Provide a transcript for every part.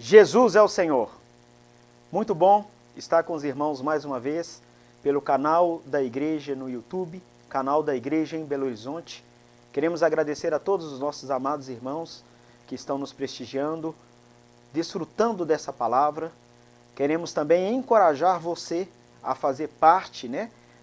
Jesus é o Senhor. Muito bom estar com os irmãos mais uma vez pelo canal da igreja no YouTube, canal da igreja em Belo Horizonte. Queremos agradecer a todos os nossos amados irmãos que estão nos prestigiando, desfrutando dessa palavra. Queremos também encorajar você a fazer parte,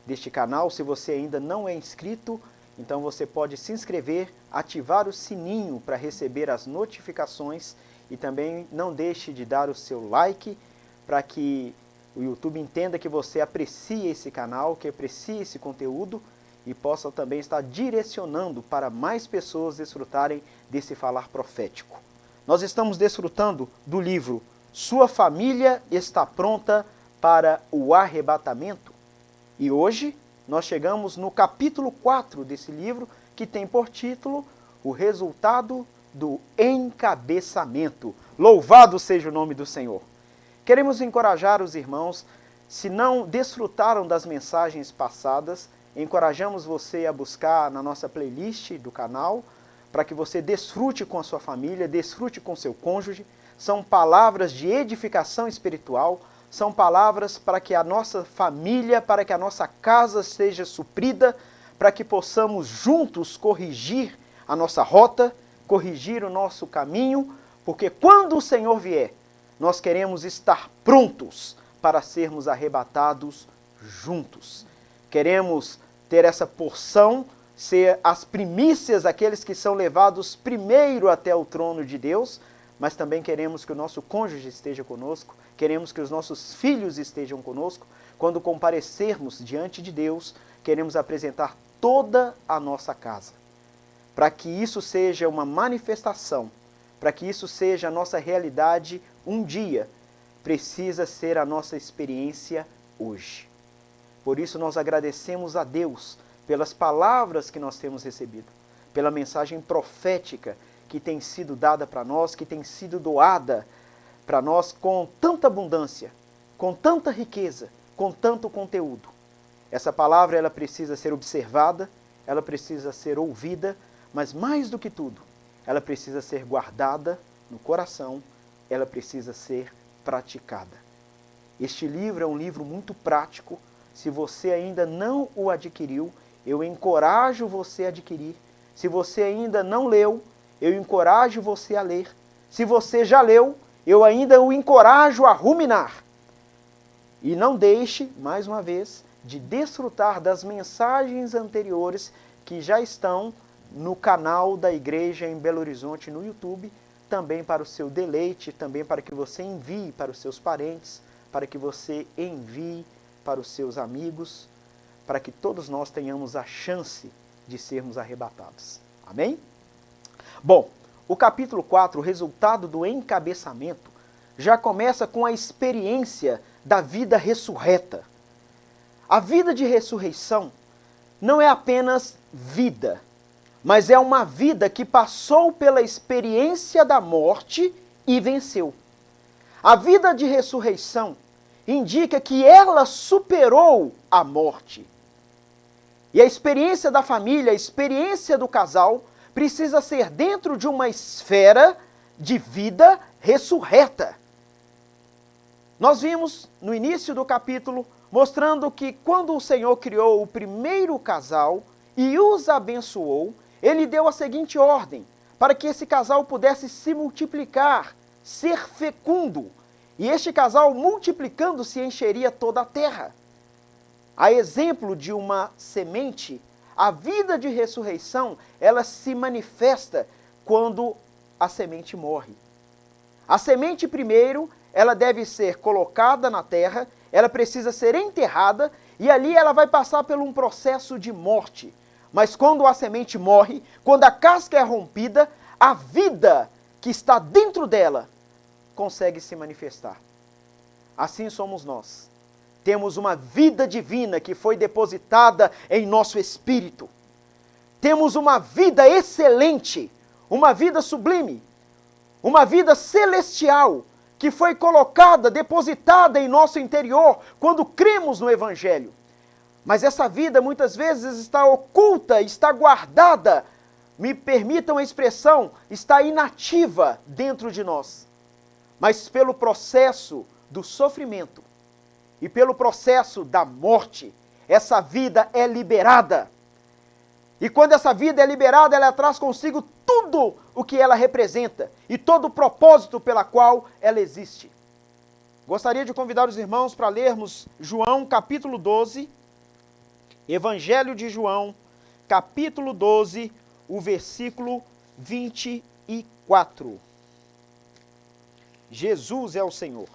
deste canal. Se você ainda não é inscrito, então você pode se inscrever, ativar o sininho para receber as notificações e também não deixe de dar o seu like para que o YouTube entenda que você aprecia esse canal, que aprecia esse conteúdo e possa também estar direcionando para mais pessoas desfrutarem desse falar profético. Nós estamos desfrutando do livro Sua Família Está Pronta para o Arrebatamento e hoje nós chegamos no capítulo 4 desse livro, que tem por título O Resultado do Encabeçamento. Louvado seja o nome do Senhor. Queremos encorajar os irmãos, se não desfrutaram das mensagens passadas, encorajamos você a buscar na nossa playlist do canal, para que você desfrute com a sua família, desfrute com seu cônjuge. São palavras de edificação espiritual, são palavras para que a nossa família, para que a nossa casa seja suprida, para que possamos juntos corrigir a nossa rota, corrigir o nosso caminho, porque quando o Senhor vier, nós queremos estar prontos para sermos arrebatados juntos. Queremos ter essa porção, ser as primícias daqueles que são levados primeiro até o trono de Deus, mas também queremos que o nosso cônjuge esteja conosco, queremos que os nossos filhos estejam conosco. Quando comparecermos diante de Deus, queremos apresentar toda a nossa casa. Para que isso seja uma manifestação, para que isso seja a nossa realidade um dia, precisa ser a nossa experiência hoje. Por isso nós agradecemos a Deus pelas palavras que nós temos recebido, pela mensagem profética que tem sido dada para nós, que tem sido doada para nós com tanta abundância, com tanta riqueza, com tanto conteúdo. Essa palavra ela precisa ser observada, ela precisa ser ouvida, mas mais do que tudo, ela precisa ser guardada no coração, ela precisa ser praticada. Este livro é um livro muito prático. Se você ainda não o adquiriu, eu encorajo você a adquirir. Se você ainda não leu, eu encorajo você a ler. Se você já leu, eu ainda o encorajo a ruminar. E não deixe, mais uma vez, de desfrutar das mensagens anteriores que já estão no canal da igreja em Belo Horizonte no YouTube, também para o seu deleite, também para que você envie para os seus parentes, para que você envie para os seus amigos, para que todos nós tenhamos a chance de sermos arrebatados. Amém? Bom, o capítulo 4, o resultado do encabeçamento, já começa com a experiência da vida ressurreta. A vida de ressurreição não é apenas vida, mas é uma vida que passou pela experiência da morte e venceu. A vida de ressurreição indica que ela superou a morte. E a experiência da família, a experiência do casal, precisa ser dentro de uma esfera de vida ressurreta. Nós vimos no início do capítulo, mostrando que quando o Senhor criou o primeiro casal e os abençoou, Ele deu a seguinte ordem, para que esse casal pudesse se multiplicar, ser fecundo, e este casal multiplicando-se encheria toda a terra. A exemplo de uma semente, a vida de ressurreição, ela se manifesta quando a semente morre. A semente primeiro, ela deve ser colocada na terra, ela precisa ser enterrada e ali ela vai passar por um processo de morte. Mas quando a semente morre, quando a casca é rompida, a vida que está dentro dela consegue se manifestar. Assim somos nós. Temos uma vida divina que foi depositada em nosso espírito. Temos uma vida excelente, uma vida sublime, uma vida celestial que foi colocada, depositada em nosso interior quando cremos no Evangelho. Mas essa vida muitas vezes está oculta, está guardada, me permitam a expressão, está inativa dentro de nós. mas pelo processo do sofrimento e pelo processo da morte, essa vida é liberada. E quando essa vida é liberada, ela traz consigo tudo o que ela representa e todo o propósito pela qual ela existe. Gostaria de convidar os irmãos para lermos João capítulo 12, Evangelho de João, capítulo 12, o versículo 24. Jesus é o Senhor.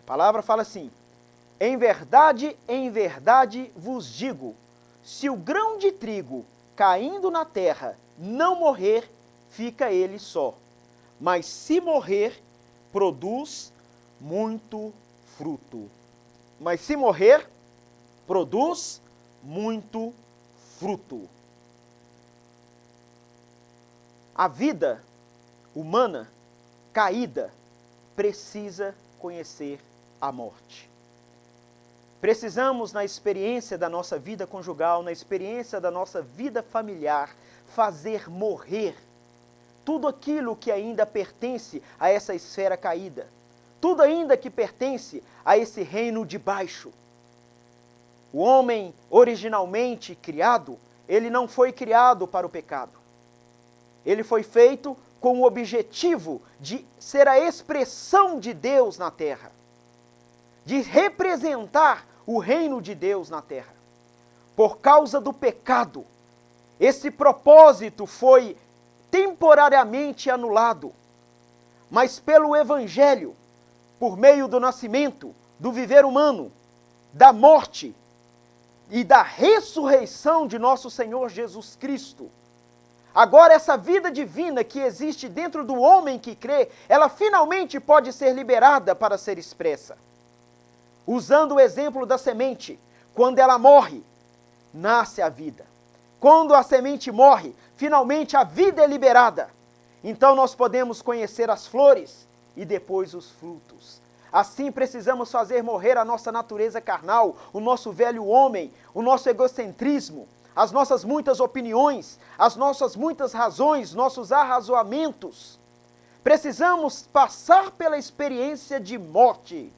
A palavra fala assim: em verdade vos digo, se o grão de trigo caindo na terra não morrer, fica ele só. Mas se morrer, produz muito fruto. Mas se morrer, produz muito fruto. A vida humana caída precisa conhecer a morte. Precisamos, na experiência da nossa vida conjugal, na experiência da nossa vida familiar, fazer morrer tudo aquilo que ainda pertence a essa esfera caída. Tudo ainda que pertence a esse reino de baixo. O homem originalmente criado, ele não foi criado para o pecado. Ele foi feito com o objetivo de ser a expressão de Deus na terra. De representar o reino de Deus na terra. Por causa do pecado, esse propósito foi temporariamente anulado. Mas pelo Evangelho, por meio do nascimento, do viver humano, da morte e da ressurreição de nosso Senhor Jesus Cristo, agora essa vida divina que existe dentro do homem que crê, ela finalmente pode ser liberada para ser expressa. Usando o exemplo da semente, quando ela morre, nasce a vida. Quando a semente morre, finalmente a vida é liberada. Então nós podemos conhecer as flores e depois os frutos. Assim precisamos fazer morrer a nossa natureza carnal, o nosso velho homem, o nosso egocentrismo, as nossas muitas opiniões, as nossas muitas razões, nossos arrazoamentos. Precisamos passar pela experiência de morte,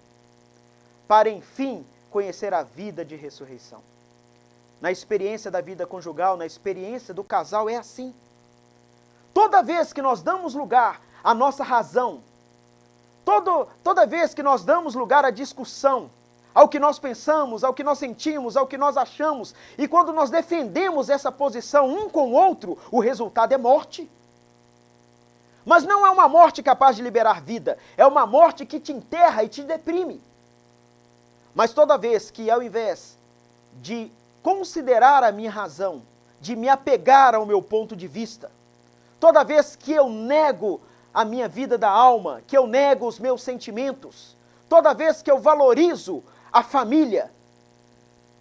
para enfim conhecer a vida de ressurreição. Na experiência da vida conjugal, na experiência do casal, é assim. Toda vez que nós damos lugar à nossa razão, toda vez que nós damos lugar à discussão, ao que nós pensamos, ao que nós sentimos, ao que nós achamos, e quando nós defendemos essa posição um com o outro, o resultado é morte. Mas não é uma morte capaz de liberar vida, é uma morte que te enterra e te deprime. Mas toda vez que, ao invés de considerar a minha razão, de me apegar ao meu ponto de vista, toda vez que eu nego a minha vida da alma, que eu nego os meus sentimentos, toda vez que eu valorizo a família,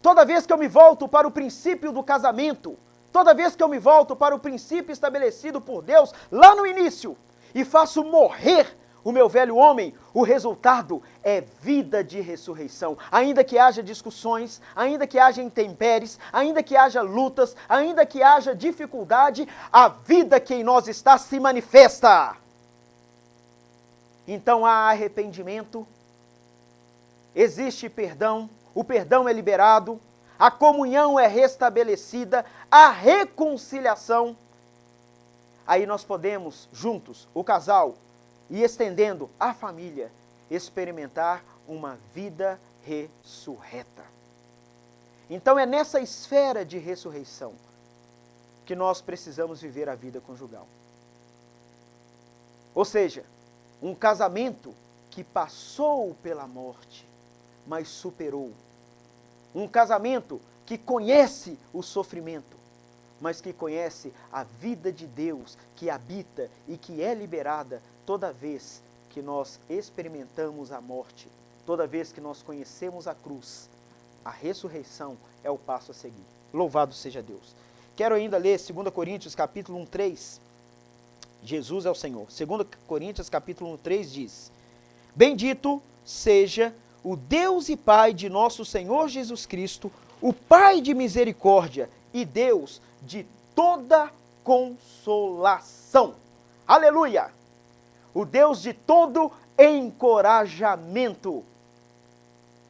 toda vez que eu me volto para o princípio do casamento, toda vez que eu me volto para o princípio estabelecido por Deus lá no início, e faço morrer o meu velho homem, o resultado é vida de ressurreição. Ainda que haja discussões, ainda que haja intempéries, ainda que haja lutas, ainda que haja dificuldade, a vida que em nós está se manifesta. Então há arrependimento, existe perdão, o perdão é liberado, a comunhão é restabelecida, a reconciliação. Aí nós podemos, juntos, o casal, e estendendo a família, experimentar uma vida ressurreta. Então é nessa esfera de ressurreição que nós precisamos viver a vida conjugal. Ou seja, um casamento que passou pela morte, mas superou. Um casamento que conhece o sofrimento, mas que conhece a vida de Deus, que habita e que é liberada toda vez que nós experimentamos a morte, toda vez que nós conhecemos a cruz. A ressurreição é o passo a seguir. Louvado seja Deus. Quero ainda ler 2 Coríntios capítulo 1, 3. Jesus é o Senhor. 2 Coríntios capítulo 1, 3 diz: Bendito seja o Deus e Pai de nosso Senhor Jesus Cristo, o Pai de misericórdia e Deus de toda consolação. Aleluia! O Deus de todo encorajamento.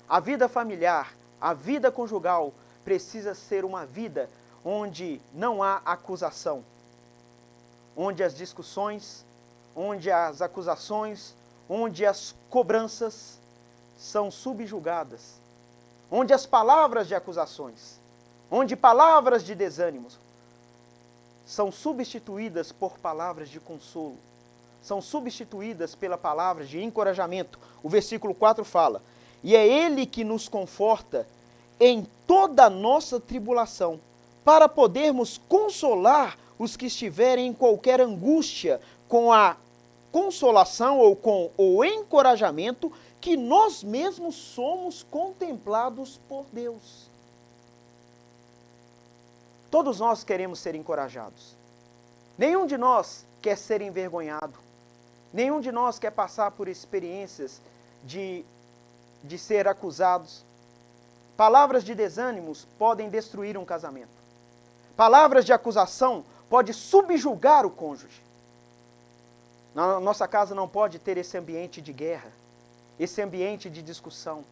A vida familiar, a vida conjugal precisa ser uma vida onde não há acusação, onde as discussões, onde as acusações, onde as cobranças são subjugadas, onde as palavras de acusações, onde palavras de desânimos são substituídas por palavras de consolo, são substituídas pela palavra de encorajamento. O versículo 4 fala: e é Ele que nos conforta em toda a nossa tribulação, para podermos consolar os que estiverem em qualquer angústia, com a consolação ou com o encorajamento que nós mesmos somos contemplados por Deus. Todos nós queremos ser encorajados. Nenhum de nós quer ser envergonhado. Nenhum de nós quer passar por experiências de ser acusados. Palavras de desânimos podem destruir um casamento. Palavras de acusação podem subjugar o cônjuge. Na nossa casa não pode ter esse ambiente de guerra, esse ambiente de discussão,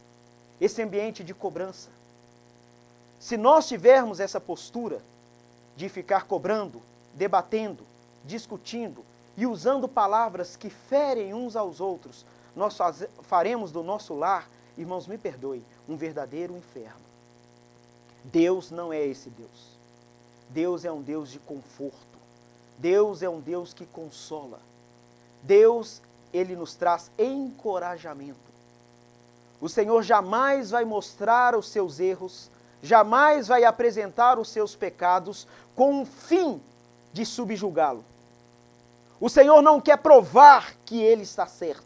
esse ambiente de cobrança. Se nós tivermos essa postura de ficar cobrando, debatendo, discutindo e usando palavras que ferem uns aos outros, nós faremos do nosso lar, irmãos, me perdoe, um verdadeiro inferno. Deus não é esse Deus. Deus é um Deus de conforto. Deus é um Deus que consola. Deus, Ele nos traz encorajamento. O Senhor jamais vai mostrar os seus erros, jamais vai apresentar os seus pecados com o fim de subjugá-lo. O Senhor não quer provar que Ele está certo.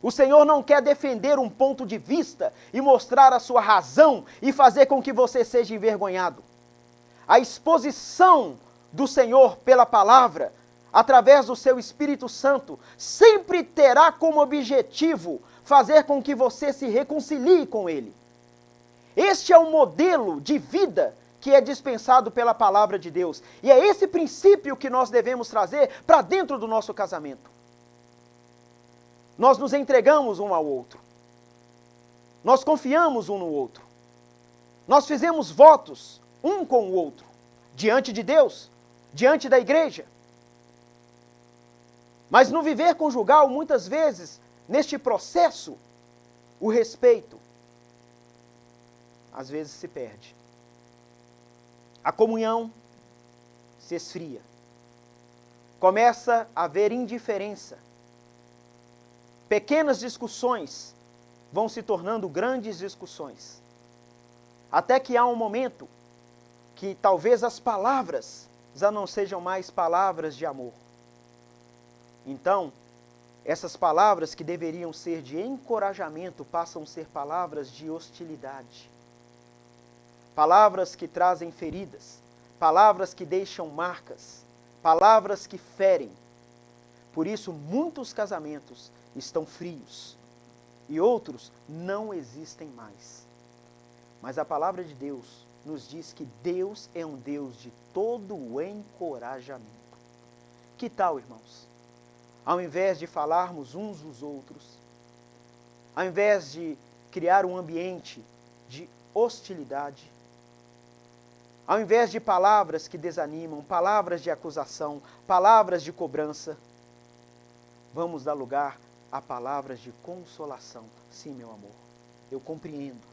O Senhor não quer defender um ponto de vista e mostrar a sua razão e fazer com que você seja envergonhado. A exposição do Senhor pela palavra, através do seu Espírito Santo, sempre terá como objetivo fazer com que você se reconcilie com Ele. Este é o modelo de vida que é dispensado pela palavra de Deus. E é esse princípio que nós devemos trazer para dentro do nosso casamento. Nós nos entregamos um ao outro. Nós confiamos um no outro. Nós fizemos votos um com o outro, diante de Deus, diante da igreja. Mas no viver conjugal, muitas vezes, neste processo, o respeito, às vezes, se perde. A comunhão se esfria. Começa a haver indiferença. Pequenas discussões vão se tornando grandes discussões. Até que há um momento que talvez as palavras já não sejam mais palavras de amor. Então, essas palavras que deveriam ser de encorajamento passam a ser palavras de hostilidade. Palavras que trazem feridas, palavras que deixam marcas, palavras que ferem. Por isso, muitos casamentos estão frios e outros não existem mais. Mas a palavra de Deus nos diz que Deus é um Deus de todo o encorajamento. Que tal, irmãos? Ao invés de falarmos uns dos outros, ao invés de criar um ambiente de hostilidade, ao invés de palavras que desanimam, palavras de acusação, palavras de cobrança, vamos dar lugar a palavras de consolação. Sim, meu amor, eu compreendo.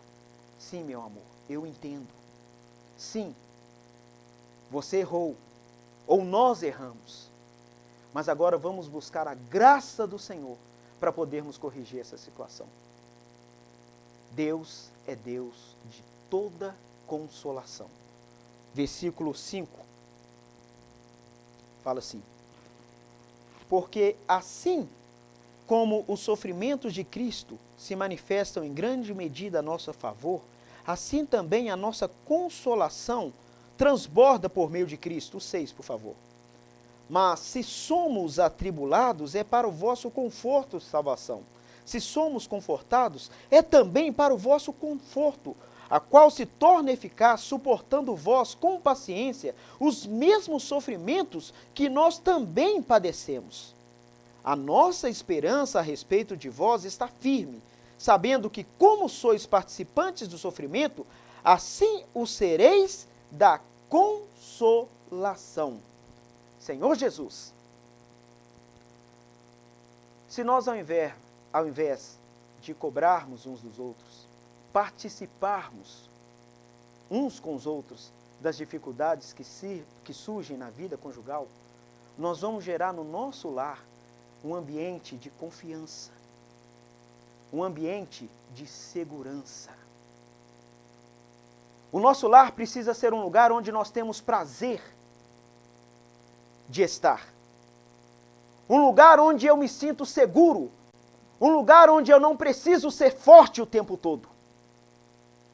Sim, meu amor, eu entendo. Sim, você errou, ou nós erramos. Mas agora vamos buscar a graça do Senhor para podermos corrigir essa situação. Deus é Deus de toda consolação. Versículo 5 fala assim: porque assim como os sofrimentos de Cristo se manifestam em grande medida a nosso favor, assim também a nossa consolação transborda por meio de Cristo. O 6, por favor. Mas se somos atribulados, é para o vosso conforto e salvação. Se somos confortados, é também para o vosso conforto, a qual se torna eficaz, suportando vós com paciência os mesmos sofrimentos que nós também padecemos. A nossa esperança a respeito de vós está firme, sabendo que, como sois participantes do sofrimento, assim o sereis da consolação. Senhor Jesus, se nós ao invés de cobrarmos uns dos outros, participarmos uns com os outros das dificuldades que surgem na vida conjugal, nós vamos gerar no nosso lar um ambiente de confiança, um ambiente de segurança. O nosso lar precisa ser um lugar onde nós temos prazer de estar. Um lugar onde eu me sinto seguro. Um lugar onde eu não preciso ser forte o tempo todo.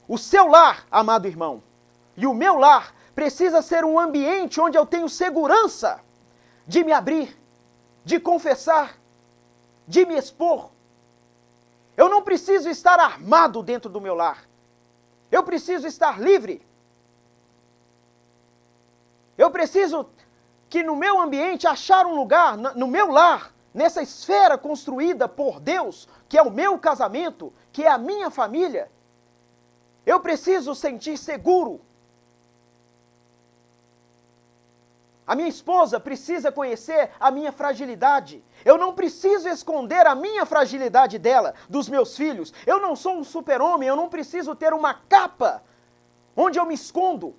O seu lar, amado irmão, e o meu lar precisa ser um ambiente onde eu tenho segurança de me abrir, de confessar, de me expor. Eu não preciso estar armado dentro do meu lar. Eu preciso estar livre. Eu preciso que no meu ambiente achar um lugar, no meu lar, nessa esfera construída por Deus, que é o meu casamento, que é a minha família. Eu preciso sentir seguro. A minha esposa precisa conhecer a minha fragilidade. Eu não preciso esconder a minha fragilidade dela, dos meus filhos. Eu não sou um super-homem, eu não preciso ter uma capa onde eu me escondo.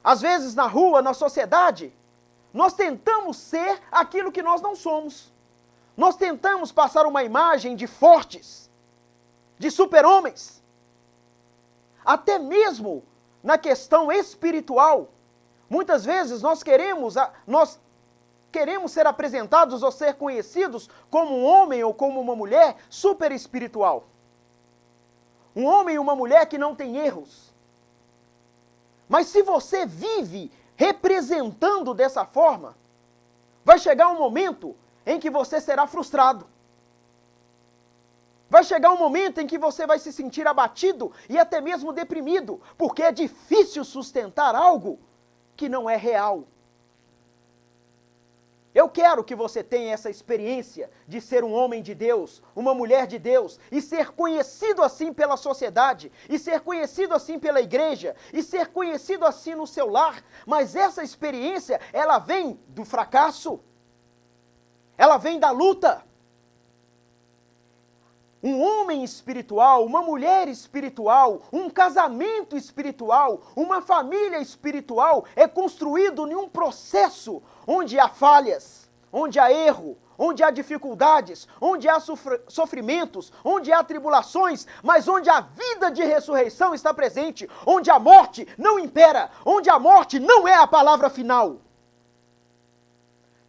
Às vezes na rua, na sociedade, nós tentamos ser aquilo que nós não somos. Nós tentamos passar uma imagem de fortes, de super-homens. Até mesmo na questão espiritual, muitas vezes nós queremos ser apresentados ou ser conhecidos como um homem ou como uma mulher super espiritual. Um homem e uma mulher que não tem erros. Mas se você vive representando dessa forma, vai chegar um momento em que você será frustrado. Vai chegar um momento em que você vai se sentir abatido e até mesmo deprimido, porque é difícil sustentar algo que não é real. Eu quero que você tenha essa experiência de ser um homem de Deus, uma mulher de Deus, e ser conhecido assim pela sociedade, e ser conhecido assim pela igreja, e ser conhecido assim no seu lar, mas essa experiência, ela vem do fracasso, ela vem da luta. Um homem espiritual, uma mulher espiritual, um casamento espiritual, uma família espiritual é construído em um processo onde há falhas, onde há erro, onde há dificuldades, onde há sofrimentos, onde há tribulações, mas onde a vida de ressurreição está presente, onde a morte não impera, onde a morte não é a palavra final.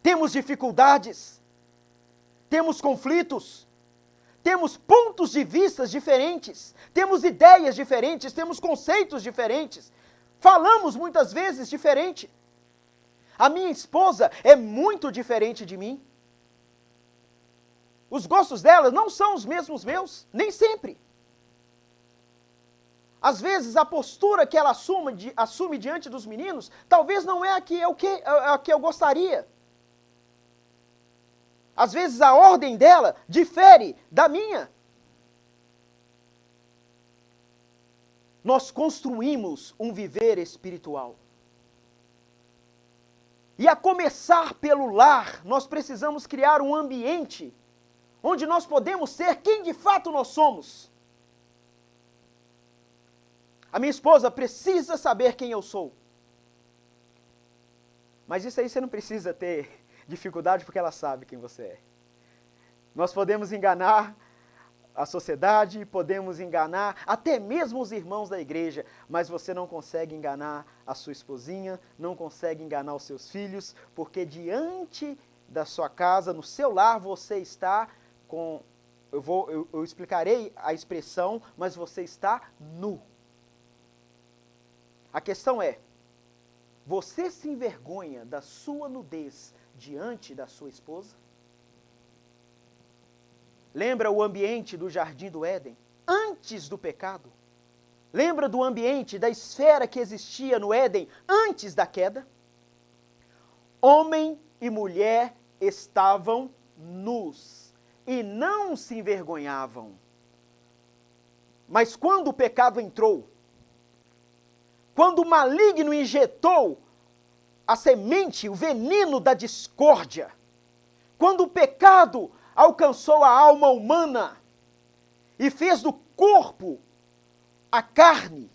Temos dificuldades, temos conflitos, temos pontos de vista diferentes, temos ideias diferentes, temos conceitos diferentes, falamos muitas vezes diferente. A minha esposa é muito diferente de mim. Os gostos dela não são os mesmos meus, nem sempre. Às vezes a postura que ela assume diante dos meninos, talvez não é a que eu gostaria. Às vezes a ordem dela difere da minha. Nós construímos um viver espiritual. E a começar pelo lar, nós precisamos criar um ambiente onde nós podemos ser quem de fato nós somos. A minha esposa precisa saber quem eu sou. Mas isso aí você não precisa ter dificuldade porque ela sabe quem você é. Nós podemos enganar a sociedade, podemos enganar até mesmo os irmãos da igreja, mas você não consegue enganar a sua esposinha, não consegue enganar os seus filhos, porque diante da sua casa, no seu lar, você está com... Eu explicarei a expressão, mas você está nu. A questão é, você se envergonha da sua nudez diante da sua esposa? Lembra o ambiente do Jardim do Éden? antes do pecado? Lembra do ambiente, da esfera que existia no Éden antes da queda? Homem e mulher estavam nus e não se envergonhavam. Mas quando o pecado entrou, quando o maligno injetou a semente, o veneno da discórdia, quando o pecado alcançou a alma humana e fez do corpo a carne,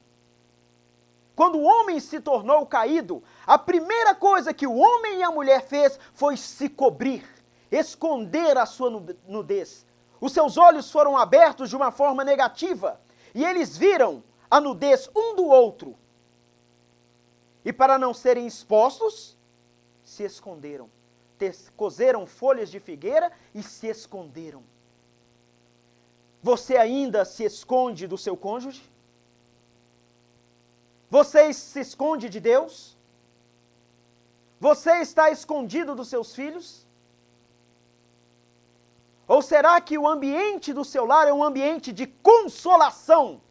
quando o homem se tornou caído, a primeira coisa que o homem e a mulher fez foi se cobrir, esconder a sua nudez. Os seus olhos foram abertos de uma forma negativa e eles viram a nudez um do outro. E para não serem expostos, se esconderam. Cozeram folhas de figueira e se esconderam. Você ainda se esconde do seu cônjuge? Você se esconde de Deus? Você está escondido dos seus filhos? Ou será que o ambiente do seu lar é um ambiente de consolação?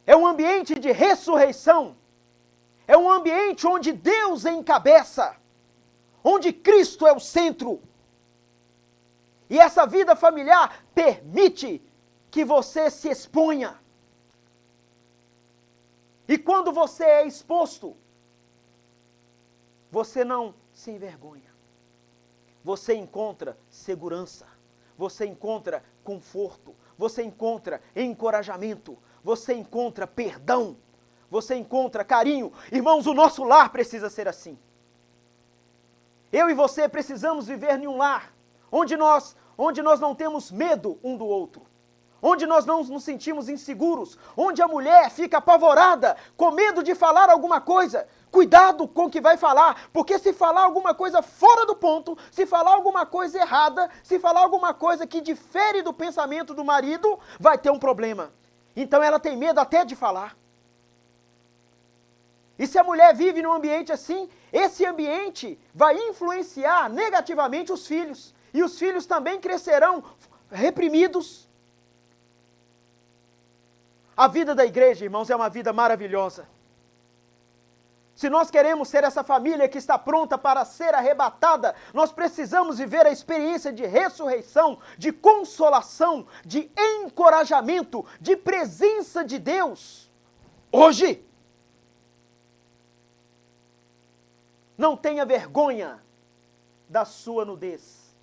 É um ambiente de ressurreição? É um ambiente onde Deus encabeça? Onde Cristo é o centro? E essa vida familiar permite que você se exponha. E quando você é exposto, você não se envergonha. Você encontra segurança. Você encontra conforto. Você encontra encorajamento. Você encontra perdão. Você encontra carinho. Irmãos, o nosso lar precisa ser assim. Eu e você precisamos viver em um lar onde nós não temos medo um do outro. Onde nós não nos sentimos inseguros, onde a mulher fica apavorada, com medo de falar alguma coisa. Cuidado com o que vai falar, porque se falar alguma coisa fora do ponto, se falar alguma coisa errada, se falar alguma coisa que difere do pensamento do marido, vai ter um problema. Então ela tem medo até de falar. E se a mulher vive num ambiente assim, esse ambiente vai influenciar negativamente os filhos. E os filhos também crescerão reprimidos. A vida da igreja, irmãos, é uma vida maravilhosa. Se nós queremos ser essa família que está pronta para ser arrebatada, nós precisamos viver a experiência de ressurreição, de consolação, de encorajamento, de presença de Deus. Hoje, não tenha vergonha da sua nudez.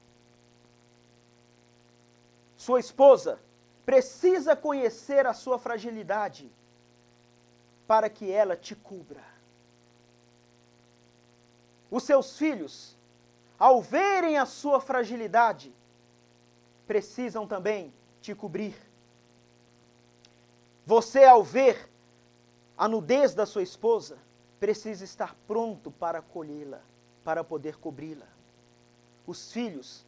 Sua esposa precisa conhecer a sua fragilidade para que ela te cubra. Os seus filhos, ao verem a sua fragilidade, precisam também te cobrir. Você, ao ver a nudez da sua esposa, precisa estar pronto para acolhê-la, para poder cobri-la. Os filhos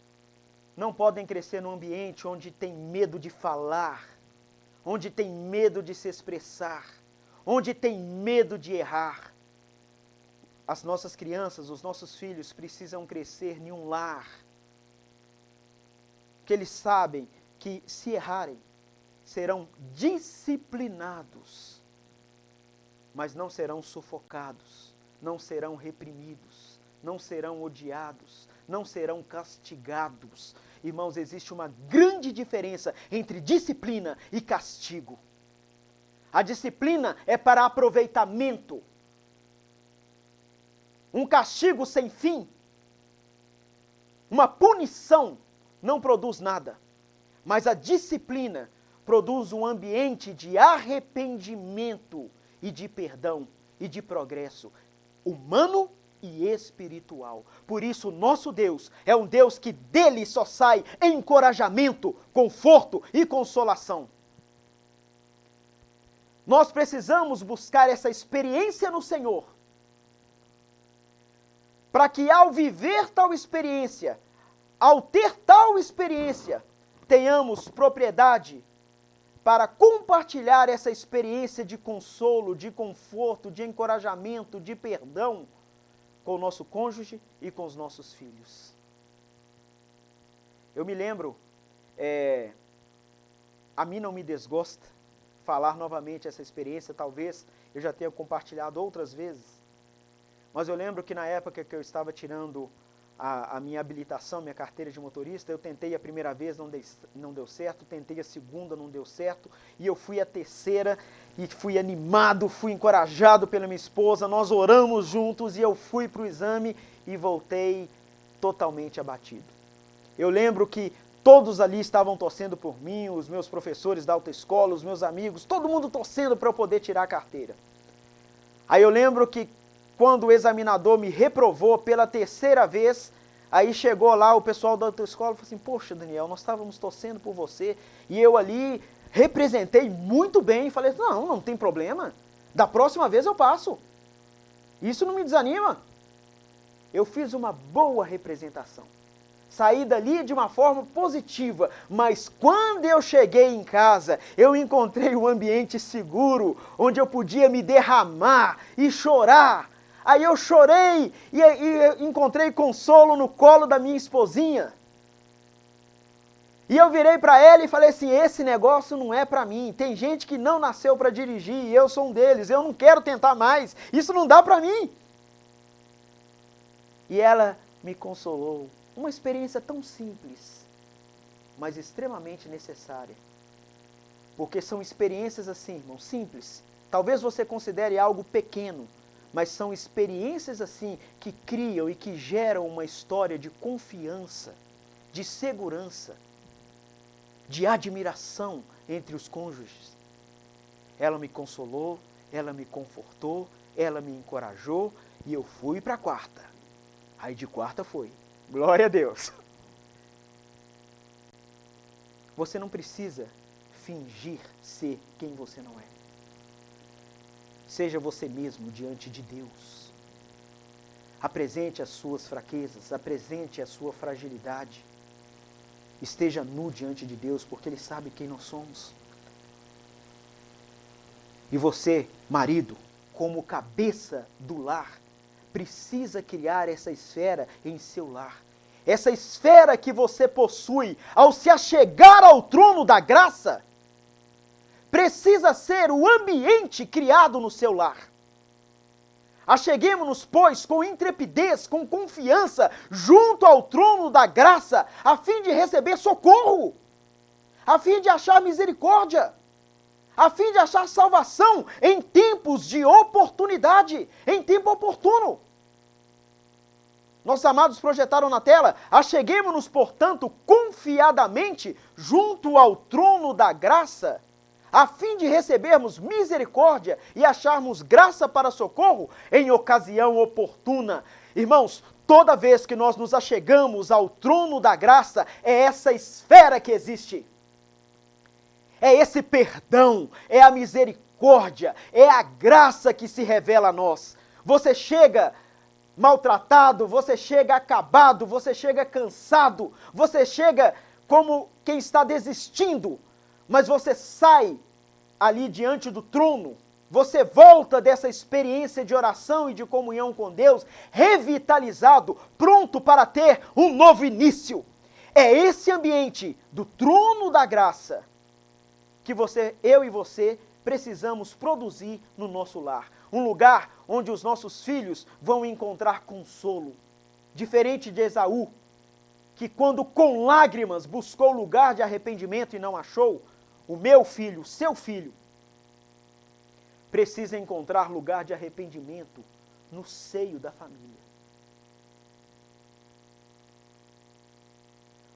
não podem crescer num ambiente onde tem medo de falar, onde tem medo de se expressar, onde tem medo de errar. As nossas crianças, os nossos filhos precisam crescer em um lar que eles sabem que se errarem, serão disciplinados, mas não serão sufocados, não serão reprimidos, não serão odiados, não serão castigados. Irmãos, existe uma grande diferença entre disciplina e castigo. A disciplina é para aproveitamento. Um castigo sem fim, uma punição, não produz nada. Mas a disciplina produz um ambiente de arrependimento e de perdão e de progresso humano e espiritual. Por isso, nosso Deus é um Deus que dele só sai encorajamento, conforto e consolação. Nós precisamos buscar essa experiência no Senhor, para que ao viver tal experiência, ao ter tal experiência, tenhamos propriedade para compartilhar essa experiência de consolo, de conforto, de encorajamento, de perdão com o nosso cônjuge e com os nossos filhos. Eu me lembro a mim não me desgosta falar novamente essa experiência, talvez eu já tenha compartilhado outras vezes, mas eu lembro que na época que eu estava tirando a minha habilitação, minha carteira de motorista, eu tentei a primeira vez, não deu certo, tentei a segunda, não deu certo, e eu fui a terceira, e fui animado, fui encorajado pela minha esposa, nós oramos juntos, e eu fui para o exame, e voltei totalmente abatido. Eu lembro que todos ali estavam torcendo por mim, os meus professores da autoescola, os meus amigos, todo mundo torcendo para eu poder tirar a carteira. Aí eu lembro que quando o examinador me reprovou pela terceira vez, aí chegou lá o pessoal da autoescola e falou assim, poxa Daniel, nós estávamos torcendo por você, e eu ali representei muito bem, e falei, não tem problema, da próxima vez eu passo, isso não me desanima. Eu fiz uma boa representação, saí dali de uma forma positiva, mas quando eu cheguei em casa, eu encontrei um ambiente seguro, onde eu podia me derramar e chorar. Aí eu chorei e encontrei consolo no colo da minha esposinha. E eu virei para ela e falei assim, esse negócio não é para mim, tem gente que não nasceu para dirigir e eu sou um deles, eu não quero tentar mais, isso não dá para mim. E ela me consolou. Uma experiência tão simples, mas extremamente necessária. Porque são experiências assim, irmão, simples. Talvez você considere algo pequeno, mas são experiências assim que criam e que geram uma história de confiança, de segurança, de admiração entre os cônjuges. Ela me consolou, ela me confortou, ela me encorajou e eu fui para a quarta. Aí de quarta foi. Glória a Deus. Você não precisa fingir ser quem você não é. Seja você mesmo diante de Deus. Apresente as suas fraquezas, apresente a sua fragilidade. Esteja nu diante de Deus, porque Ele sabe quem nós somos. E você, marido, como cabeça do lar, precisa criar essa esfera em seu lar. Essa esfera que você possui ao se achegar ao trono da graça, precisa ser o ambiente criado no seu lar. Acheguemo-nos, pois, com intrepidez, com confiança, junto ao trono da graça, a fim de receber socorro, a fim de achar misericórdia, a fim de achar salvação em tempos de oportunidade, em tempo oportuno. Nossos amados projetaram na tela, acheguemo-nos, portanto, confiadamente junto ao trono da graça, a fim de recebermos misericórdia e acharmos graça para socorro em ocasião oportuna. Irmãos, toda vez que nós nos achegamos ao trono da graça, é essa esfera que existe. É esse perdão, é a misericórdia, é a graça que se revela a nós. Você chega maltratado, você chega acabado, você chega cansado, você chega como quem está desistindo, mas você sai ali diante do trono, você volta dessa experiência de oração e de comunhão com Deus, revitalizado, pronto para ter um novo início. É esse ambiente do trono da graça que eu e você precisamos produzir no nosso lar. Um lugar onde os nossos filhos vão encontrar consolo. Diferente de Esaú, que quando com lágrimas buscou lugar de arrependimento e não achou, o meu filho, o seu filho, precisa encontrar lugar de arrependimento no seio da família.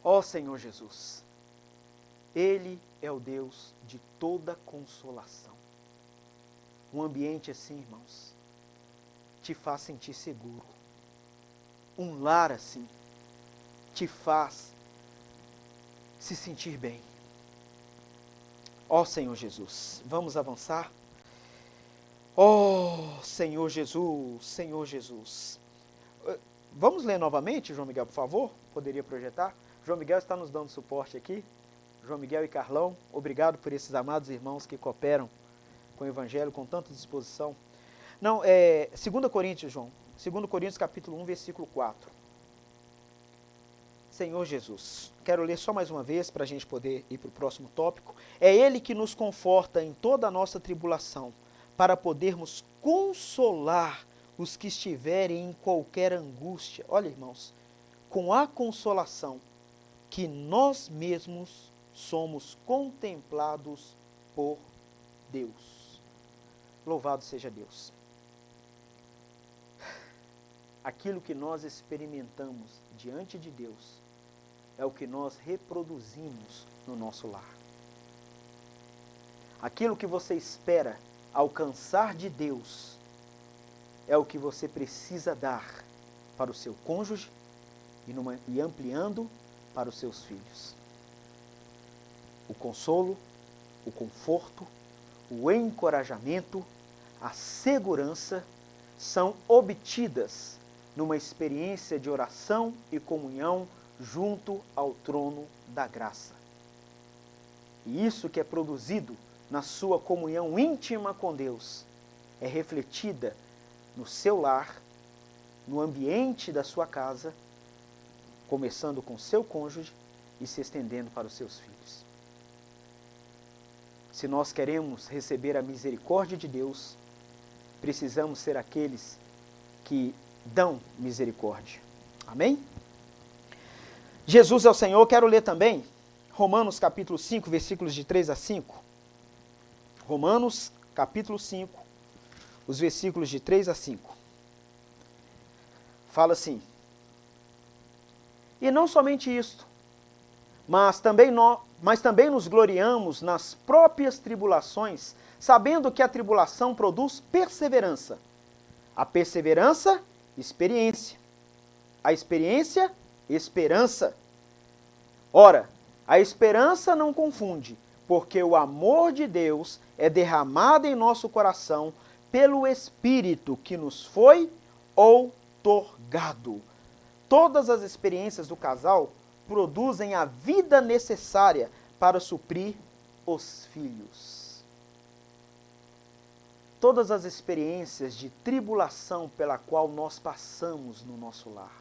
Ó Senhor Jesus, Ele é o Deus de toda consolação. Um ambiente assim, irmãos, te faz sentir seguro. Um lar assim te faz se sentir bem. Ó Senhor Jesus, vamos avançar? Ó Senhor Jesus, Senhor Jesus. Vamos ler novamente, João Miguel, por favor? Poderia projetar? João Miguel está nos dando suporte aqui. João Miguel e Carlão, obrigado por esses amados irmãos que cooperam com o Evangelho com tanta disposição. Não, 2 Coríntios, João. 2 Coríntios capítulo 1, versículo 4. Senhor Jesus. Quero ler só mais uma vez para a gente poder ir para o próximo tópico. É Ele que nos conforta em toda a nossa tribulação, para podermos consolar os que estiverem em qualquer angústia. Olha, irmãos, com a consolação que nós mesmos somos contemplados por Deus. Louvado seja Deus. Aquilo que nós experimentamos diante de Deus é o que nós reproduzimos no nosso lar. Aquilo que você espera alcançar de Deus é o que você precisa dar para o seu cônjuge e ampliando para os seus filhos. O consolo, o conforto, o encorajamento, a segurança são obtidas numa experiência de oração e comunhão junto ao trono da graça. E isso que é produzido na sua comunhão íntima com Deus é refletida no seu lar, no ambiente da sua casa, começando com seu cônjuge e se estendendo para os seus filhos. Se nós queremos receber a misericórdia de Deus, precisamos ser aqueles que dão misericórdia. Amém? Jesus é o Senhor. Quero ler também Romanos capítulo 5, versículos de 3 a 5. Romanos capítulo 5, os versículos de 3 a 5. Fala assim: e não somente isto, mas também nos gloriamos nas próprias tribulações, sabendo que a tribulação produz perseverança. A perseverança, experiência. A experiência, esperança. Ora, a esperança não confunde, porque o amor de Deus é derramado em nosso coração pelo Espírito que nos foi outorgado. Todas as experiências do casal produzem a vida necessária para suprir os filhos. Todas as experiências de tribulação pela qual nós passamos no nosso lar,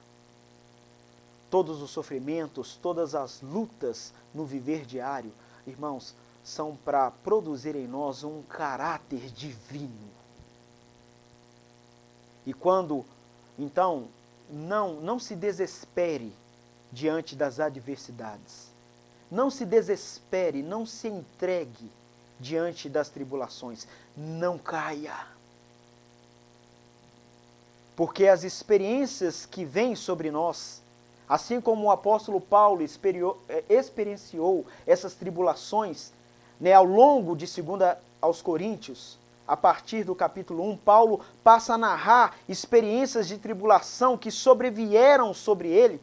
todos os sofrimentos, todas as lutas no viver diário, irmãos, são para produzir em nós um caráter divino. E quando, então, não se desespere diante das adversidades. Não se desespere, não se entregue diante das tribulações. Não caia. Porque as experiências que vêm sobre nós, assim como o apóstolo Paulo experienciou essas tribulações, ao longo de 2 aos Coríntios, a partir do capítulo 1, Paulo passa a narrar experiências de tribulação que sobrevieram sobre ele,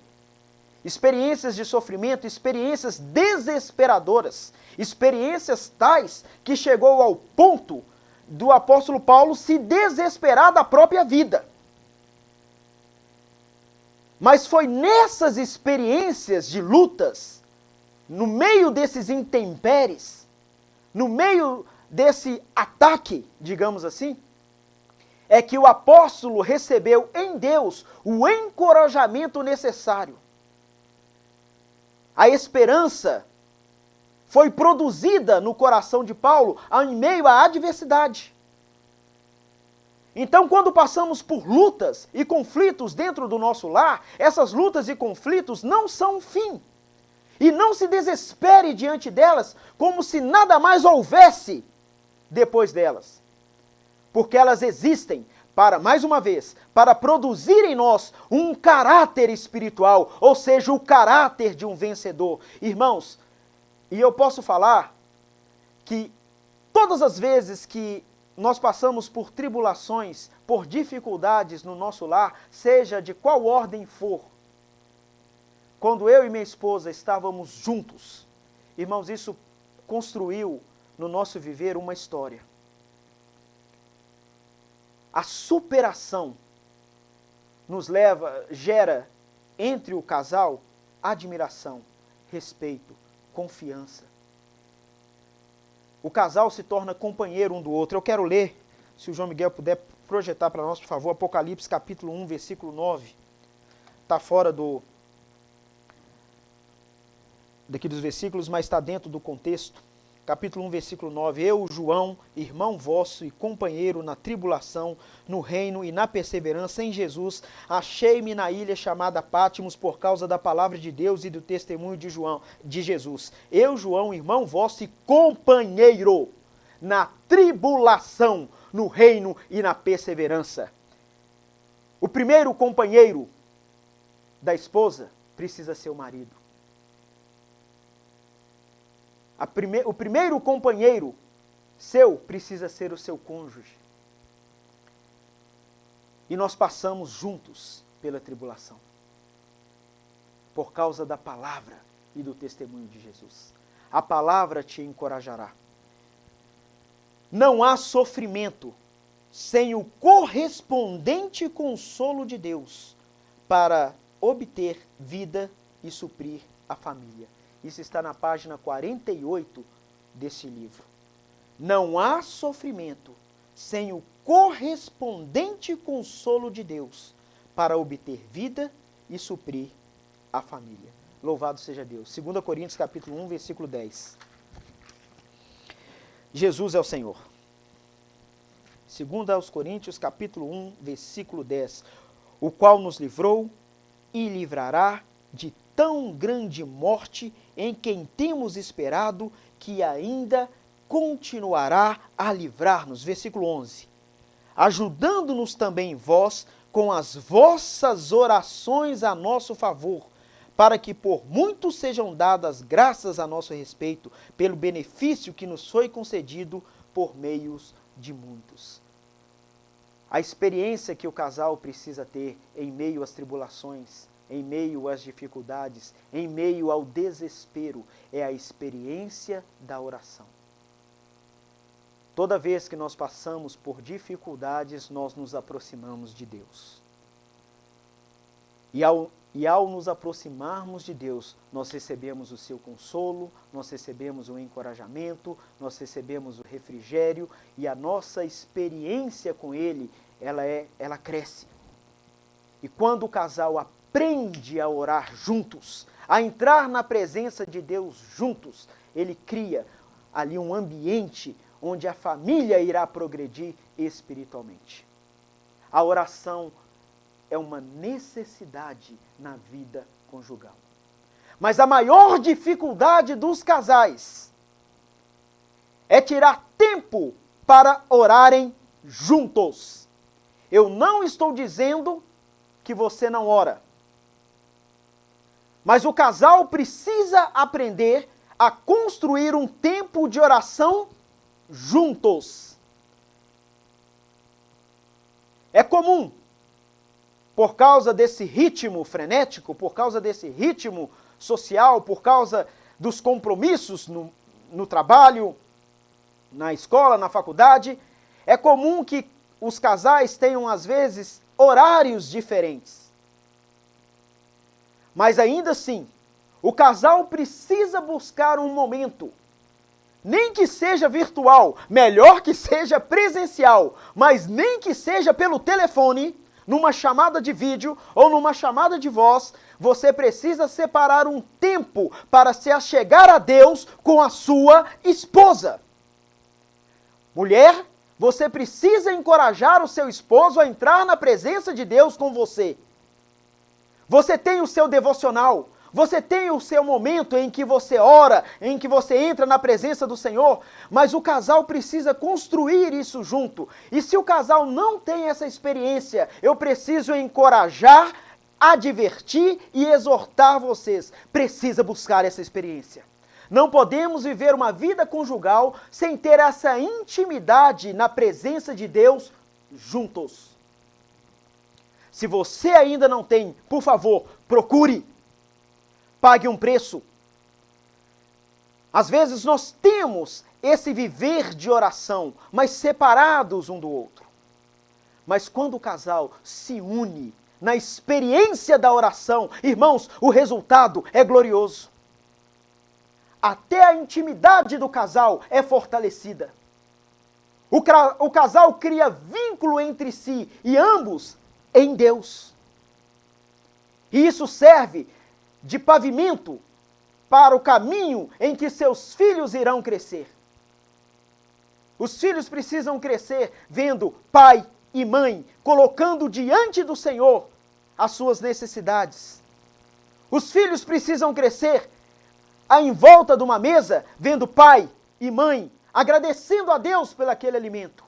experiências de sofrimento, experiências desesperadoras, experiências tais que chegou ao ponto do apóstolo Paulo se desesperar da própria vida. Mas foi nessas experiências de lutas, no meio desses intempéries, no meio desse ataque, digamos assim, é que o apóstolo recebeu em Deus o encorajamento necessário. A esperança foi produzida no coração de Paulo em meio à adversidade. Então, quando passamos por lutas e conflitos dentro do nosso lar, essas lutas e conflitos não são um fim. E não se desespere diante delas como se nada mais houvesse depois delas. Porque elas existem para, mais uma vez, para produzir em nós um caráter espiritual, ou seja, o caráter de um vencedor. Irmãos, e eu posso falar que todas as vezes que nós passamos por tribulações, por dificuldades no nosso lar, seja de qual ordem for, quando eu e minha esposa estávamos juntos, irmãos, isso construiu no nosso viver uma história. A superação gera entre o casal admiração, respeito, confiança. O casal se torna companheiro um do outro. Eu quero ler, se o João Miguel puder projetar para nós, por favor, Apocalipse capítulo 1, versículo 9. Está fora daqui dos versículos, mas está dentro do contexto. Capítulo 1, versículo 9. Eu, João, irmão vosso e companheiro na tribulação, no reino e na perseverança em Jesus, achei-me na ilha chamada Pátimos por causa da palavra de Deus e do testemunho de Jesus. Eu, João, irmão vosso e companheiro na tribulação, no reino e na perseverança. O primeiro companheiro da esposa precisa ser o marido. O primeiro companheiro seu precisa ser o seu cônjuge. E nós passamos juntos pela tribulação, por causa da palavra e do testemunho de Jesus. A palavra te encorajará. Não há sofrimento sem o correspondente consolo de Deus para obter vida e suprir a família. Isso está na página 48 desse livro. Não há sofrimento sem o correspondente consolo de Deus para obter vida e suprir a família. Louvado seja Deus. 2 Coríntios capítulo 1, versículo 10. Jesus é o Senhor. 2 Coríntios capítulo 1, versículo 10. O qual nos livrou e livrará de tão grande morte, em quem temos esperado que ainda continuará a livrar-nos. Versículo 11. Ajudando-nos também vós com as vossas orações a nosso favor, para que por muitos sejam dadas graças a nosso respeito, pelo benefício que nos foi concedido por meios de muitos. A experiência que o casal precisa ter em meio às tribulações, em meio às dificuldades, em meio ao desespero, é a experiência da oração. Toda vez que nós passamos por dificuldades, nós nos aproximamos de Deus. E ao nos aproximarmos de Deus, nós recebemos o seu consolo, nós recebemos o encorajamento, nós recebemos o refrigério, e a nossa experiência com Ele, ela cresce. E quando o casal aprende a orar juntos, a entrar na presença de Deus juntos, ele cria ali um ambiente onde a família irá progredir espiritualmente. A oração é uma necessidade na vida conjugal. Mas a maior dificuldade dos casais é tirar tempo para orarem juntos. Eu não estou dizendo que você não ora. Mas o casal precisa aprender a construir um tempo de oração juntos. É comum, por causa desse ritmo frenético, por causa desse ritmo social, por causa dos compromissos no trabalho, na escola, na faculdade, é comum que os casais tenham, às vezes, horários diferentes. Mas ainda assim, o casal precisa buscar um momento, nem que seja virtual, melhor que seja presencial, mas nem que seja pelo telefone, numa chamada de vídeo ou numa chamada de voz, você precisa separar um tempo para se achegar a Deus com a sua esposa. Mulher, você precisa encorajar o seu esposo a entrar na presença de Deus com você. Você tem o seu devocional, você tem o seu momento em que você ora, em que você entra na presença do Senhor, mas o casal precisa construir isso junto. E se o casal não tem essa experiência, eu preciso encorajar, advertir e exortar vocês. Precisa buscar essa experiência. Não podemos viver uma vida conjugal sem ter essa intimidade na presença de Deus juntos. Se você ainda não tem, por favor, procure. Pague um preço. Às vezes nós temos esse viver de oração, mas separados um do outro. Mas quando o casal se une na experiência da oração, irmãos, o resultado é glorioso. Até a intimidade do casal é fortalecida. O casal cria vínculo entre si e ambos em Deus. E isso serve de pavimento para o caminho em que seus filhos irão crescer. Os filhos precisam crescer vendo pai e mãe colocando diante do Senhor as suas necessidades. Os filhos precisam crescer em volta de uma mesa, vendo pai e mãe agradecendo a Deus por aquele alimento.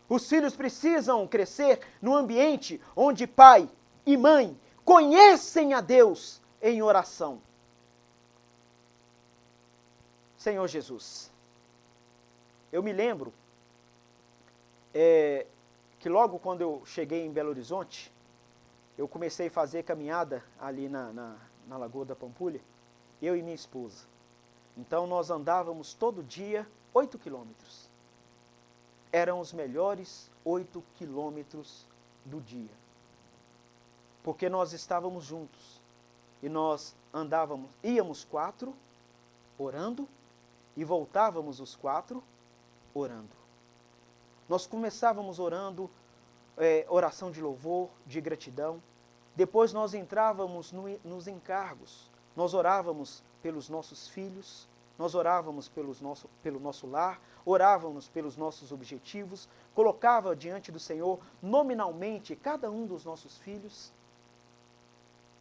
Os filhos precisam crescer num ambiente onde pai e mãe conhecem a Deus em oração. Senhor Jesus, eu me lembro que logo quando eu cheguei em Belo Horizonte, eu comecei a fazer caminhada ali na Lagoa da Pampulha, eu e minha esposa. Então nós andávamos todo dia 8 quilômetros. Eram os melhores 8 quilômetros do dia. Porque nós estávamos juntos. E nós íamos 4 orando e voltávamos os 4 orando. Nós começávamos orando, oração de louvor, de gratidão. Depois nós entrávamos nos encargos. Nós orávamos pelos nossos filhos, nós orávamos pelo nosso lar, orávamos pelos nossos objetivos, colocava diante do Senhor nominalmente cada um dos nossos filhos.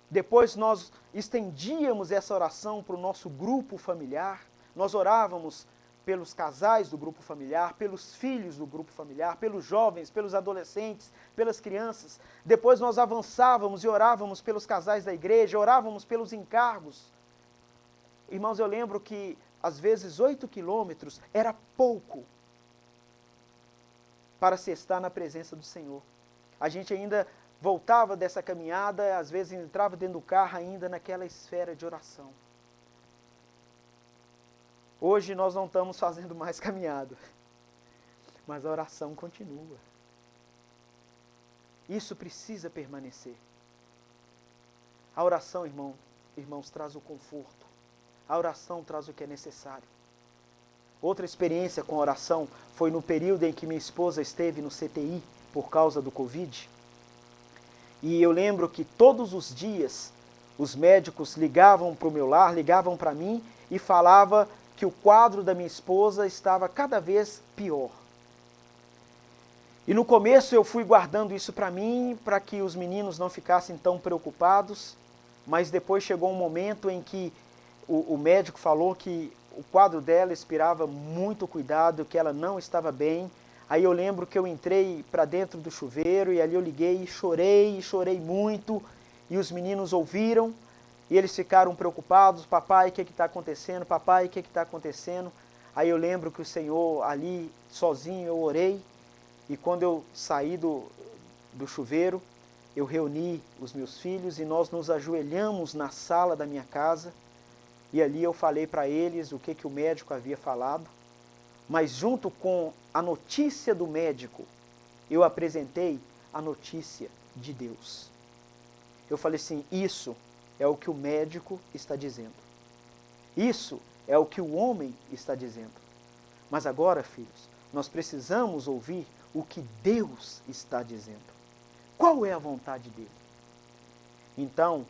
Depois nós estendíamos essa oração para o nosso grupo familiar, nós orávamos pelos casais do grupo familiar, pelos filhos do grupo familiar, pelos jovens, pelos adolescentes, pelas crianças. Depois nós avançávamos e orávamos pelos casais da igreja, orávamos pelos encargos. Irmãos, eu lembro que às vezes 8 quilômetros era pouco para se estar na presença do Senhor. A gente ainda voltava dessa caminhada, às vezes entrava dentro do carro ainda naquela esfera de oração. Hoje nós não estamos fazendo mais caminhada, mas a oração continua. Isso precisa permanecer. A oração, irmãos, traz o conforto. A oração traz o que é necessário. Outra experiência com a oração foi no período em que minha esposa esteve no CTI por causa do Covid. E eu lembro que todos os dias os médicos ligavam para o meu lar, ligavam para mim e falavam que o quadro da minha esposa estava cada vez pior. E no começo eu fui guardando isso para mim, para que os meninos não ficassem tão preocupados, mas depois chegou um momento em que o médico falou que o quadro dela inspirava muito cuidado, que ela não estava bem. Aí eu lembro que eu entrei para dentro do chuveiro e ali eu liguei e chorei muito, e os meninos ouviram. E eles ficaram preocupados, papai, o que está acontecendo? Papai, o que está acontecendo? Aí eu lembro que o Senhor ali, sozinho, eu orei. E quando eu saí do chuveiro, eu reuni os meus filhos e nós nos ajoelhamos na sala da minha casa. E ali eu falei para eles o que o médico havia falado. Mas junto com a notícia do médico, eu apresentei a notícia de Deus. Eu falei assim, isso é o que o médico está dizendo. Isso é o que o homem está dizendo. Mas agora, filhos, nós precisamos ouvir o que Deus está dizendo. Qual é a vontade dele? Então,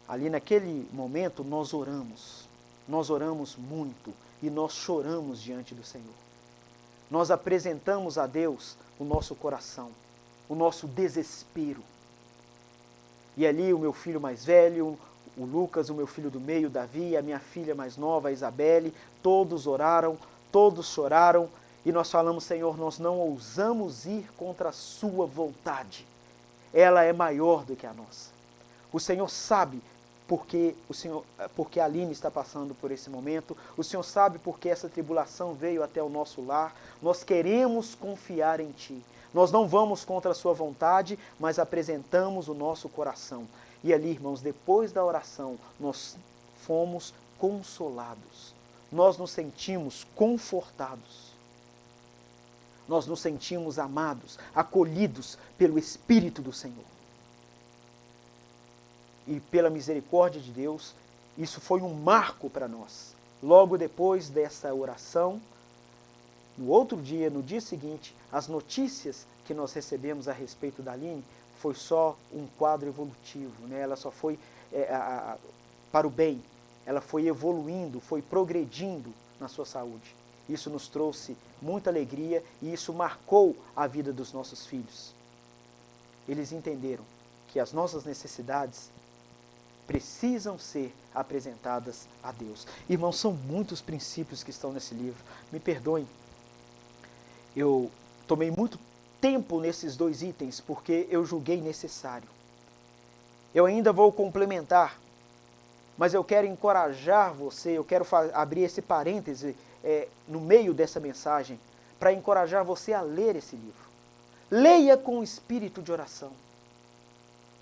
ali naquele momento, nós oramos muito e nós choramos diante do Senhor. Nós apresentamos a Deus o nosso coração, o nosso desespero. E ali o meu filho mais velho, o Lucas, o meu filho do meio, o Davi, a minha filha mais nova, a Isabelle, todos oraram, todos choraram, e nós falamos, Senhor, nós não ousamos ir contra a sua vontade. Ela é maior do que a nossa. O Senhor sabe porque a Aline está passando por esse momento, o Senhor sabe porque essa tribulação veio até o nosso lar, nós queremos confiar em Ti. Nós não vamos contra a sua vontade, mas apresentamos o nosso coração. E ali, irmãos, depois da oração, nós fomos consolados. Nós nos sentimos confortados. Nós nos sentimos amados, acolhidos pelo Espírito do Senhor. E pela misericórdia de Deus, isso foi um marco para nós. Logo depois dessa oração, no outro dia, no dia seguinte, as notícias que nós recebemos a respeito da Aline foi só um quadro evolutivo, né? Ela só foi para o bem. ela foi evoluindo, foi progredindo na sua saúde. Isso nos trouxe muita alegria e isso marcou a vida dos nossos filhos. Eles entenderam que as nossas necessidades precisam ser apresentadas a Deus. Irmãos, são muitos princípios que estão nesse livro. Me perdoem, eu tomei muito tempo nesses 2 itens porque eu julguei necessário. Eu ainda vou complementar, mas eu quero encorajar você, eu quero abrir esse parêntese no meio dessa mensagem, para encorajar você a ler esse livro. Leia com espírito de oração.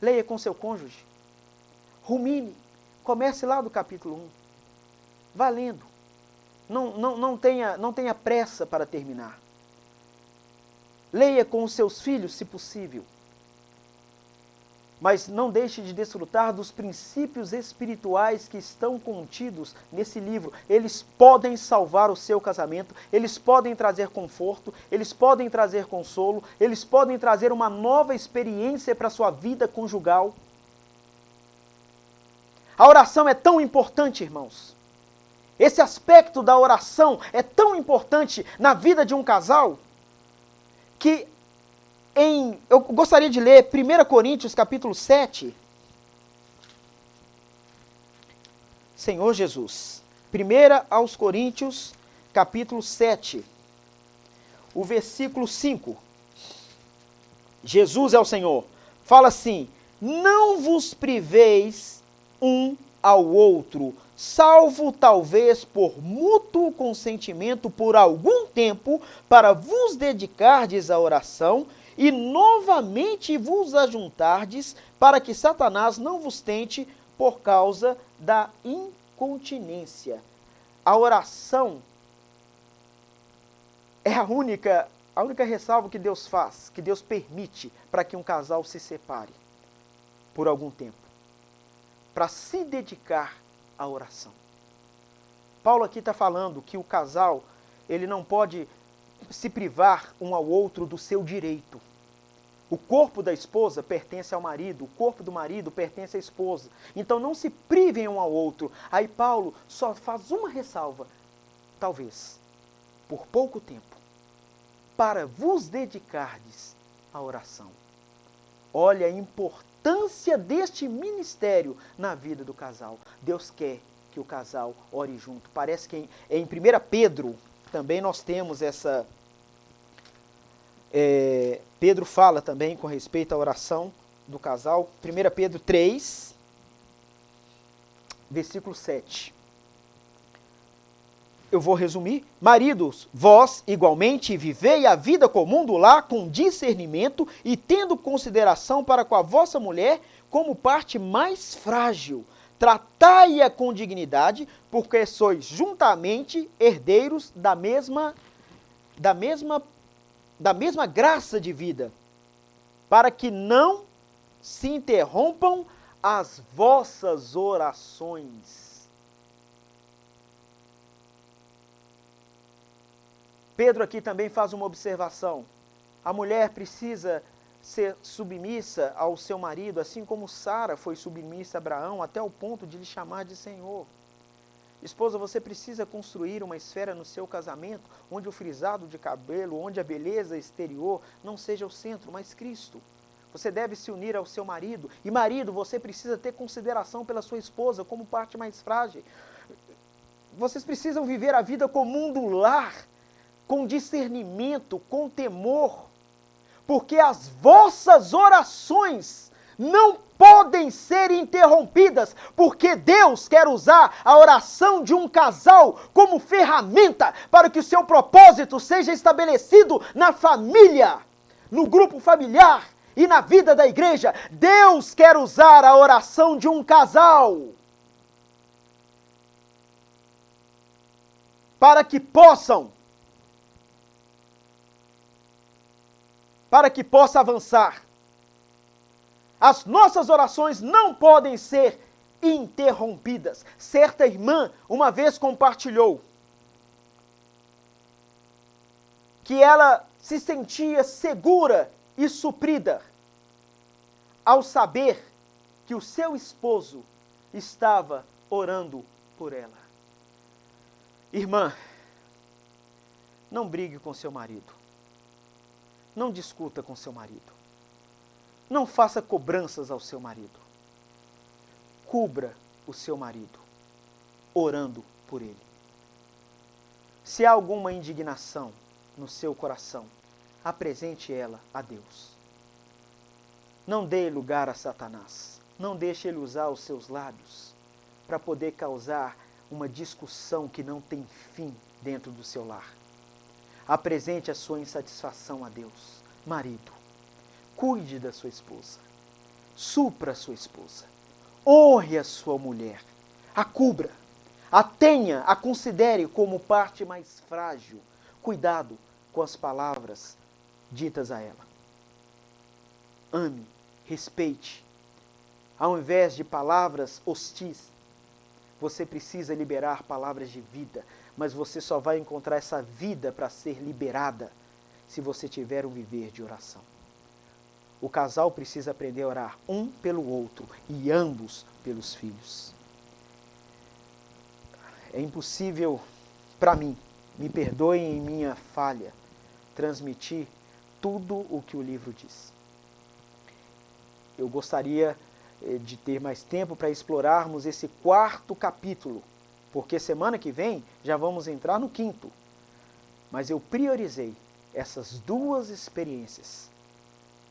Leia com seu cônjuge. Rumine. Comece lá do capítulo 1. Vá lendo. Não tenha pressa para terminar. Leia com os seus filhos, se possível. Mas não deixe de desfrutar dos princípios espirituais que estão contidos nesse livro. Eles podem salvar o seu casamento, eles podem trazer conforto, eles podem trazer consolo, eles podem trazer uma nova experiência para a sua vida conjugal. A oração é tão importante, irmãos. Esse aspecto da oração é tão importante na vida de um casal que eu gostaria de ler 1 Coríntios capítulo 7. Senhor Jesus. 1 aos Coríntios capítulo 7. O versículo 5. Jesus é o Senhor. Fala assim: não vos priveis um ao outro, salvo talvez por mútuo consentimento por algum tempo, para vos dedicardes à oração, e novamente vos ajuntardes, para que Satanás não vos tente por causa da incontinência. A oração é a única ressalva que Deus faz, que Deus permite para que um casal se separe por algum tempo, para se dedicar à oração. Paulo aqui está falando que o casal, ele não pode se privar um ao outro do seu direito. O corpo da esposa pertence ao marido, o corpo do marido pertence à esposa. Então não se privem um ao outro. Aí Paulo só faz uma ressalva, talvez, por pouco tempo, para vos dedicardes à oração. Olha a importância deste ministério na vida do casal. Deus quer que o casal ore junto. Parece que em 1 Pedro também nós temos essa... Pedro fala também com respeito à oração do casal. 1 Pedro 3, versículo 7. Eu vou resumir. Maridos, vós igualmente vivei a vida comum do lar com discernimento e tendo consideração para com a vossa mulher como parte mais frágil. Tratai-a com dignidade, porque sois juntamente herdeiros da mesma graça de vida, para que não se interrompam as vossas orações. Pedro aqui também faz uma observação. A mulher precisa ser submissa ao seu marido, assim como Sara foi submissa a Abraão, até o ponto de lhe chamar de Senhor. Esposa, você precisa construir uma esfera no seu casamento, onde o frisado de cabelo, onde a beleza exterior não seja o centro, mas Cristo. Você deve se unir ao seu marido. E marido, você precisa ter consideração pela sua esposa como parte mais frágil. Vocês precisam viver a vida comum do lar, com discernimento, com temor, porque as vossas orações não podem ser interrompidas, porque Deus quer usar a oração de um casal como ferramenta para que o seu propósito seja estabelecido na família, no grupo familiar e na vida da igreja. Deus quer usar a oração de um casal para que possa avançar. As nossas orações não podem ser interrompidas. Certa irmã uma vez compartilhou que ela se sentia segura e suprida ao saber que o seu esposo estava orando por ela. Irmã, não brigue com seu marido. Não discuta com seu marido. Não faça cobranças ao seu marido. Cubra o seu marido, orando por ele. Se há alguma indignação no seu coração, apresente ela a Deus. Não dê lugar a Satanás. Não deixe ele usar os seus lábios para poder causar uma discussão que não tem fim dentro do seu lar. Apresente a sua insatisfação a Deus. Marido, cuide da sua esposa. Supra a sua esposa. Honre a sua mulher. A cubra. A tenha, a considere como parte mais frágil. Cuidado com as palavras ditas a ela. Ame, respeite. Ao invés de palavras hostis, você precisa liberar palavras de vida, mas você só vai encontrar essa vida para ser liberada se você tiver um viver de oração. O casal precisa aprender a orar um pelo outro e ambos pelos filhos. É impossível para mim, me perdoem em minha falha, transmitir tudo o que o livro diz. Eu gostaria de ter mais tempo para explorarmos esse 4º capítulo, porque semana que vem já vamos entrar no 5º. Mas eu priorizei essas 2 experiências,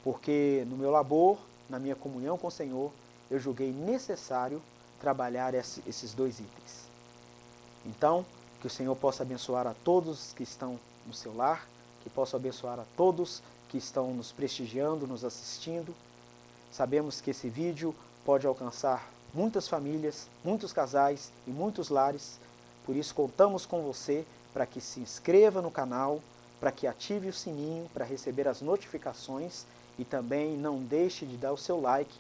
porque no meu labor, na minha comunhão com o Senhor, eu julguei necessário trabalhar esses 2 itens. Então, que o Senhor possa abençoar a todos que estão no seu lar, que possa abençoar a todos que estão nos prestigiando, nos assistindo. Sabemos que esse vídeo pode alcançar muitas famílias, muitos casais e muitos lares. Por isso, contamos com você para que se inscreva no canal, para que ative o sininho para receber as notificações e também não deixe de dar o seu like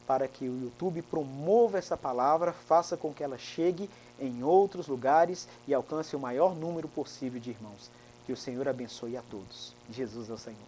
para que o YouTube promova essa palavra, faça com que ela chegue em outros lugares e alcance o maior número possível de irmãos. Que o Senhor abençoe a todos. Jesus é o Senhor.